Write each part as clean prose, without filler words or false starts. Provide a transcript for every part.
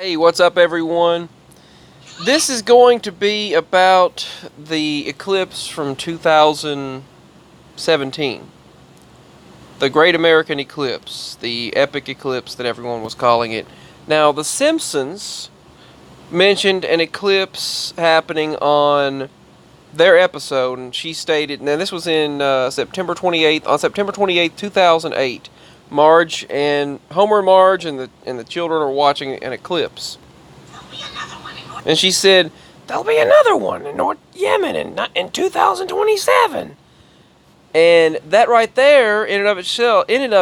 Hey, what's up, everyone? This is going to be about the eclipse from 2017. The Great American Eclipse, the epic eclipse that everyone was calling it. Now, the Simpsons mentioned an eclipse happening on their episode, and she stated, now this was in September 28th, on September 28th, 2008. Marge and Homer and Marge and the children are watching an eclipse. And she said, there'll be another one in North Yemen in 2027. And that right there, in and of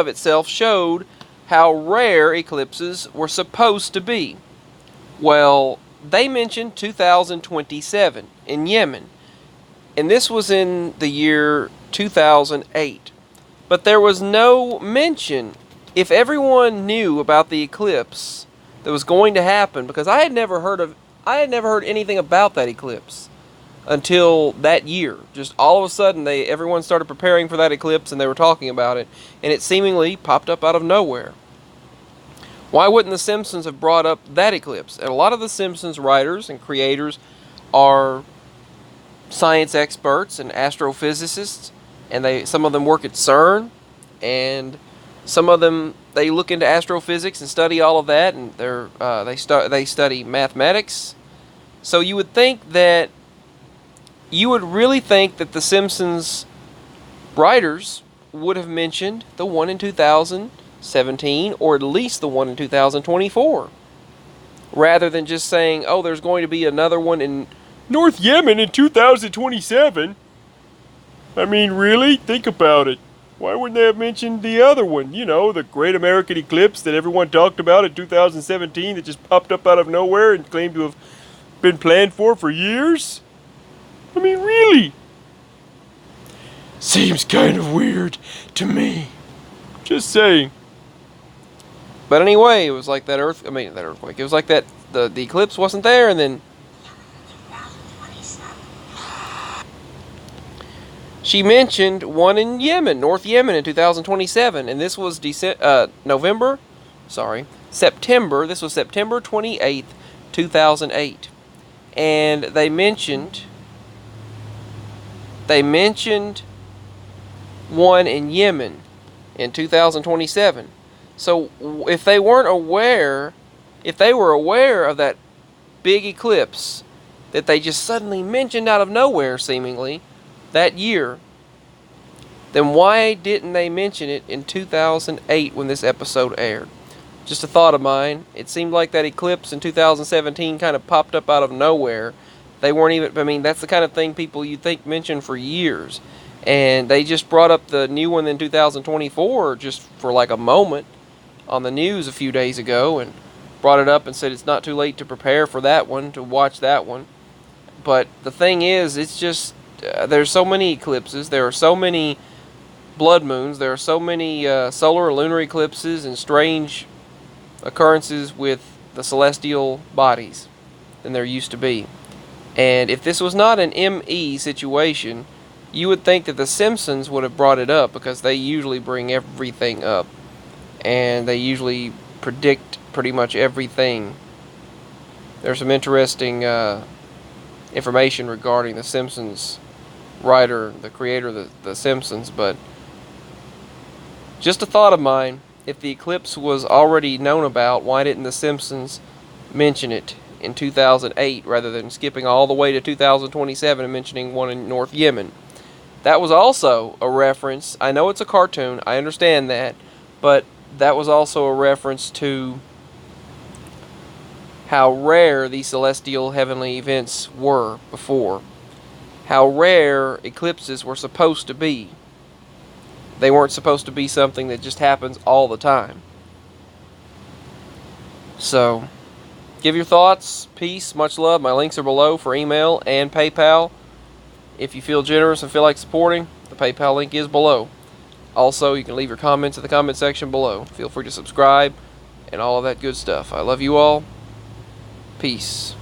itself, showed how rare eclipses were supposed to be. Well, they mentioned 2027 in Yemen. And this was in the year 2008. But there was no mention, if everyone knew about the eclipse that was going to happen, because I had never heard anything about that eclipse until that year. Just all of a sudden, everyone started preparing for that eclipse and they were talking about it, and it seemingly popped up out of nowhere. Why wouldn't the Simpsons have brought up that eclipse? And a lot of the Simpsons writers and creators are science experts and astrophysicists, and some of them work at CERN, and some of them they look into astrophysics and study all of that, and they study mathematics. So you would really think that the Simpsons writers would have mentioned the one in 2017, or at least the one in 2024, rather than just saying, oh, there's going to be another one in North Yemen in 2027. I mean, really? Think about it. Why wouldn't they have mentioned the other one? You know, the Great American Eclipse that everyone talked about in 2017 that just popped up out of nowhere and claimed to have been planned for years? I mean, really? Seems kind of weird to me. Just saying. But anyway, it was like that earthquake. It was like that the eclipse wasn't there, and then she mentioned one in Yemen, North Yemen, in 2027, and this was September. This was September 28th, 2008, and they mentioned one in Yemen in 2027. So if they were aware of that big eclipse that they just suddenly mentioned out of nowhere, seemingly, that year, then why didn't they mention it in 2008 when this episode aired? Just a thought of mine. It seemed like that eclipse in 2017 kind of popped up out of nowhere. They weren't even, that's the kind of thing people you'd think mentioned for years. And they just brought up the new one in 2024 just for like a moment on the news a few days ago, and brought it up and said it's not too late to prepare for that one, to watch that one. But the thing is, it's just, there's so many eclipses, there are so many blood moons, there are so many solar or lunar eclipses and strange occurrences with the celestial bodies than there used to be. And if this was not an ME situation, you would think that the Simpsons would have brought it up, because they usually bring everything up, and they usually predict pretty much everything. There's some interesting information regarding the Simpsons writer, the creator of the Simpsons, but just a thought of mine. If the eclipse was already known about, why didn't the Simpsons mention it in 2008 rather than skipping all the way to 2027 and mentioning one in North Yemen? That was also a reference. I know it's a cartoon, I understand that, but that was also a reference to how rare these celestial heavenly events were before. How rare eclipses were supposed to be. They weren't supposed to be something that just happens all the time. So, give your thoughts. Peace. Much love. My links are below for email and PayPal. If you feel generous and feel like supporting, the PayPal link is below. Also, you can leave your comments in the comment section below. Feel free to subscribe and all of that good stuff. I love you all. Peace.